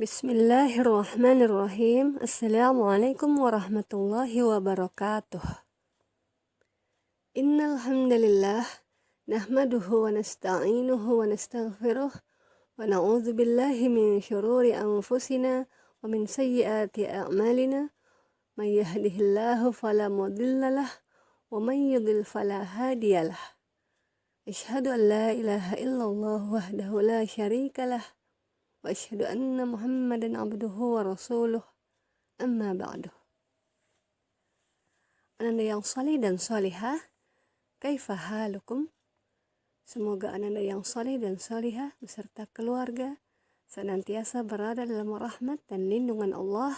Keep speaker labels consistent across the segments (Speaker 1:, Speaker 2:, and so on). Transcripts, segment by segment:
Speaker 1: Bismillahirrahmanirrahim. Assalamualaikum warahmatullahi wabarakatuh. Innal hamdalillah nahmaduhu wa nasta'inuhu wa nastaghfiruh wa na'udzu billahi min syururi anfusina wa min sayyiati a'malina. May yahdihillahu fala mudhillalah wa may yudlil fala hadiyalah. Asyhadu an la ilaha illallah wahdahu la syarikalah wa asyhadu anna Muhammadan abduhu wa rasuluh. Amma ba'du. Ananda yang salih dan salihah, kaifa halukum? Semoga ananda yang salih dan salihah beserta keluarga senantiasa berada dalam rahmat dan lindungan Allah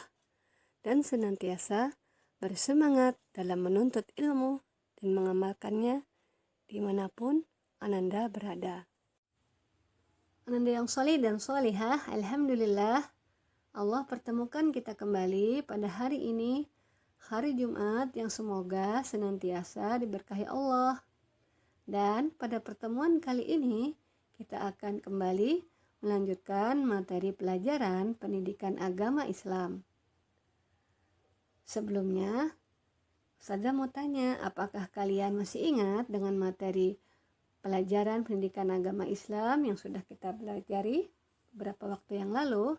Speaker 1: dan senantiasa bersemangat dalam menuntut ilmu dan mengamalkannya dimanapun ananda berada. Ananda yang salih dan salihah, alhamdulillah Allah pertemukan kita kembali pada hari ini, hari Jumat yang semoga senantiasa diberkahi Allah. Dan pada pertemuan kali ini kita akan kembali melanjutkan materi pelajaran pendidikan agama Islam. Sebelumnya, Ustazah mau tanya, apakah kalian masih ingat dengan materi pelajaran pendidikan agama Islam yang sudah kita pelajari beberapa waktu yang lalu?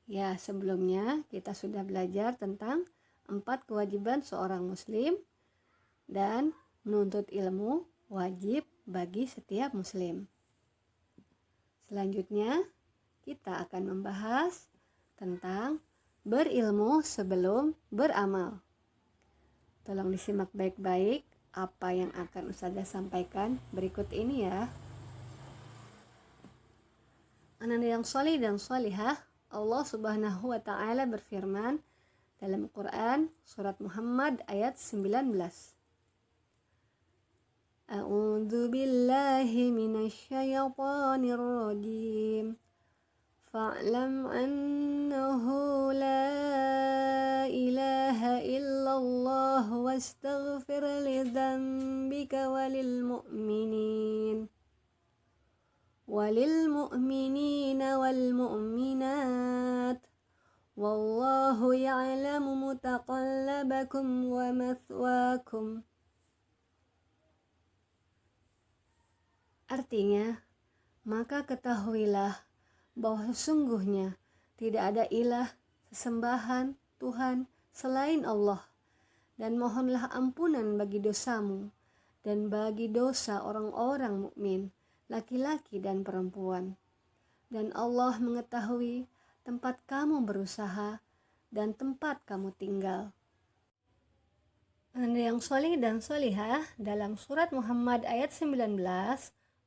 Speaker 1: Ya, sebelumnya kita sudah belajar tentang 4 kewajiban seorang muslim dan menuntut ilmu wajib bagi setiap muslim. Selanjutnya, kita akan membahas tentang berilmu sebelum beramal. Tolong disimak baik-baik apa yang akan Ustazah sampaikan berikut ini ya. Ananda yang salih dan salihah, Allah Subhanahu wa ta'ala berfirman dalam Quran surat Muhammad ayat 19. A'udzu billahi minasyaitonir rajim. Fa'lam annahu la ilaha illallah wastaghfir li dzambika walil mu'minina wal mu'minat wallahu ya'lamu mutaqallabakum wa mathwaakum. Artinya, maka ketahuilah bahwa sesungguhnya tidak ada ilah sesembahan Tuhan selain Allah, dan mohonlah ampunan bagi dosamu dan bagi dosa orang-orang mukmin, laki-laki dan perempuan. Dan Allah mengetahui tempat kamu berusaha dan tempat kamu tinggal. Anda yang solih dan solihah, dalam surat Muhammad ayat 19,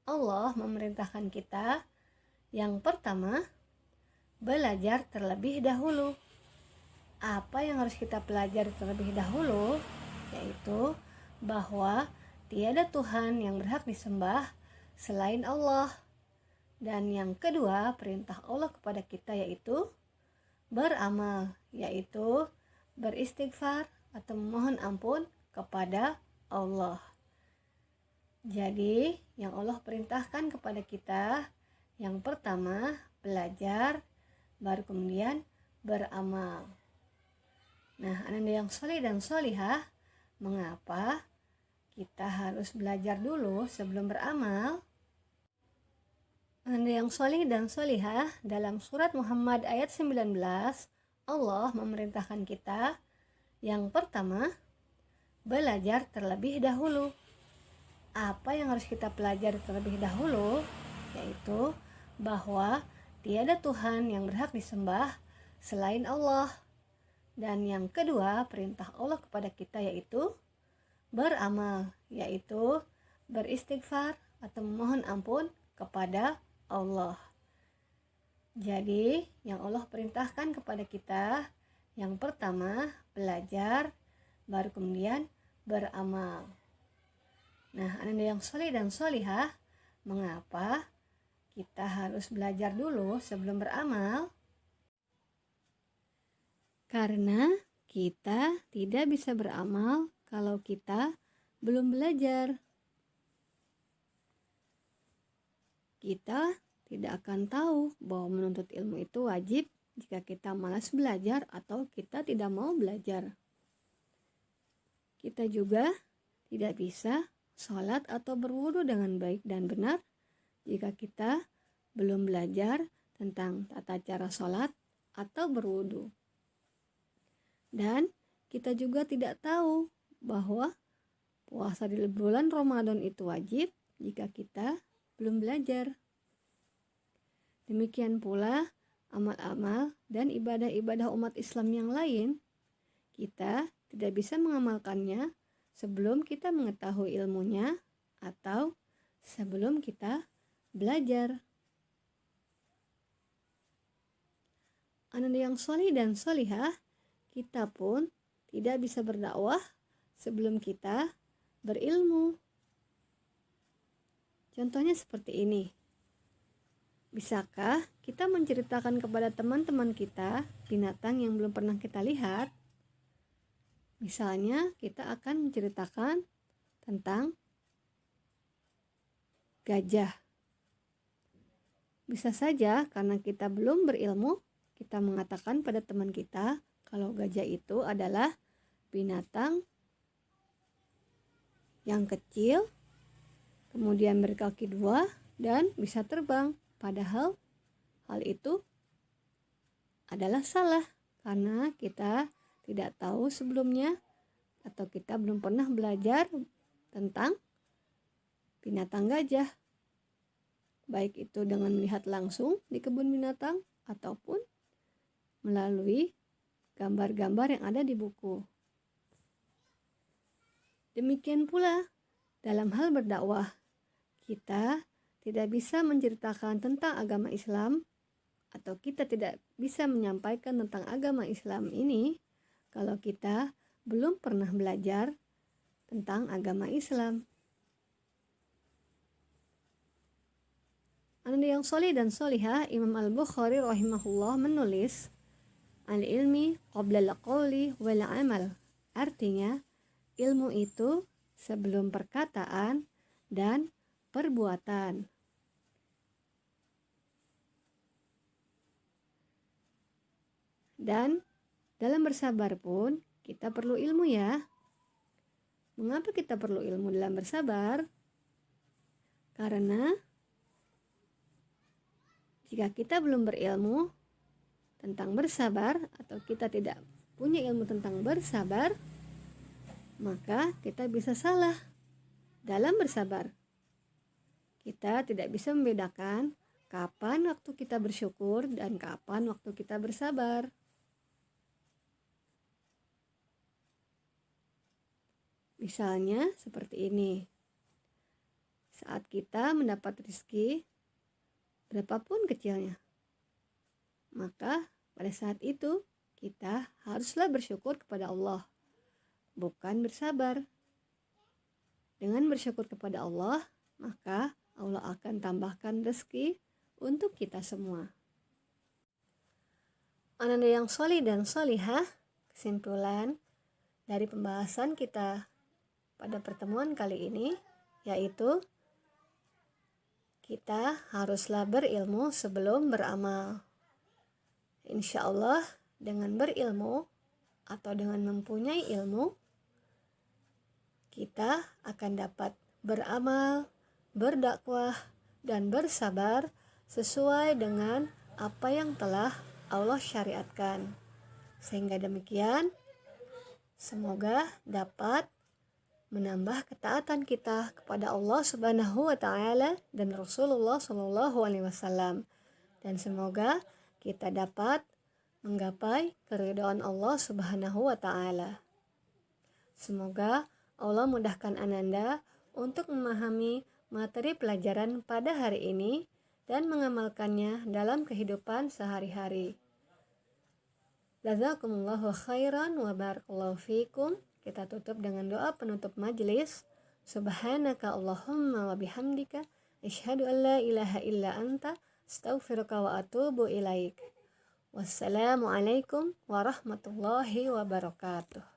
Speaker 1: Allah memerintahkan kita yang pertama, belajar terlebih dahulu. Apa yang harus kita pelajari terlebih dahulu? Yaitu bahwa tiada Tuhan yang berhak disembah selain Allah. Dan yang kedua, perintah Allah kepada kita yaitu beramal, yaitu beristighfar atau memohon ampun kepada Allah. Jadi, yang Allah perintahkan kepada kita, yang pertama, belajar, baru kemudian beramal. Nah, ananda yang solih dan solihah, mengapa kita harus belajar dulu sebelum beramal? Ananda yang solih dan solihah, dalam surat Muhammad ayat 19, Allah memerintahkan kita, yang pertama, belajar terlebih dahulu. Apa yang harus kita pelajari terlebih dahulu? Yaitu bahwa tiada Tuhan yang berhak disembah selain Allah. Dan yang kedua, perintah Allah kepada kita yaitu beramal, yaitu beristighfar atau memohon ampun kepada Allah. Jadi, yang Allah perintahkan kepada kita, yang pertama belajar, baru kemudian beramal. Nah, ananda yang solih dan solihah, mengapa kita harus belajar dulu sebelum beramal? Karena kita tidak bisa beramal kalau kita belum belajar. Kita tidak akan tahu bahwa menuntut ilmu itu wajib jika kita malas belajar atau kita tidak mau belajar. Kita juga tidak bisa sholat atau berwudu dengan baik dan benar jika kita belum belajar tentang tata cara sholat atau berwudu. Dan kita juga tidak tahu bahwa puasa di bulan Ramadan itu wajib jika kita belum belajar. Demikian pula amal-amal dan ibadah-ibadah umat Islam yang lain, kita tidak bisa mengamalkannya sebelum kita mengetahui ilmunya atau sebelum kita belajar. Anak yang solih dan solihah, kita pun tidak bisa berdakwah sebelum kita berilmu. Contohnya seperti ini. Bisakah kita menceritakan kepada teman-teman kita binatang yang belum pernah kita lihat? Misalnya, kita akan menceritakan tentang gajah. Bisa saja karena kita belum berilmu, kita mengatakan pada teman kita kalau gajah itu adalah binatang yang kecil, kemudian berkaki dua, dan bisa terbang. Padahal hal itu adalah salah karena kita tidak tahu sebelumnya atau kita belum pernah belajar tentang binatang gajah. Baik itu dengan melihat langsung di kebun binatang ataupun melalui gambar-gambar yang ada di buku. Demikian pula dalam hal berdakwah, kita tidak bisa menceritakan tentang agama Islam atau kita tidak bisa menyampaikan tentang agama Islam ini kalau kita belum pernah belajar tentang agama Islam. Anak yang solih dan solihah, Imam Al-Bukhari rahimahullah menulis, al-ilmi qabla al-qawli wal amal. Artinya, ilmu itu sebelum perkataan dan perbuatan. Dan dalam bersabar pun kita perlu ilmu ya. Mengapa kita perlu ilmu dalam bersabar? Karena jika kita belum berilmu tentang bersabar atau kita tidak punya ilmu tentang bersabar, maka kita bisa salah dalam bersabar. Kita tidak bisa membedakan kapan waktu kita bersyukur dan kapan waktu kita bersabar. Misalnya seperti ini. Saat kita mendapat rezeki, berapapun kecilnya, maka pada saat itu kita haruslah bersyukur kepada Allah, bukan bersabar. Dengan bersyukur kepada Allah, maka Allah akan tambahkan rezeki untuk kita semua. Anak yang solih dan solihah, kesimpulan dari pembahasan kita pada pertemuan kali ini yaitu kita haruslah berilmu sebelum beramal. Insya Allah dengan berilmu atau dengan mempunyai ilmu, kita akan dapat beramal, berdakwah, dan bersabar sesuai dengan apa yang telah Allah syariatkan. Sehingga demikian, semoga dapat menambah ketaatan kita kepada Allah Subhanahu wa taala dan Rasulullah sallallahu alaihi wasallam, dan semoga kita dapat menggapai keridhaan Allah Subhanahu wa taala. Semoga Allah mudahkan Ananda untuk memahami materi pelajaran pada hari ini dan mengamalkannya dalam kehidupan sehari-hari. Jazakumullahu khairan wa barakallahu fikum. Kita tutup dengan doa penutup majelis. Subhanaka Allahumma wa bihamdika asyhadu an la ilaha illa anta astaghfiruka wa atubu ilaik. Wassalamualaikum warahmatullahi wabarakatuh.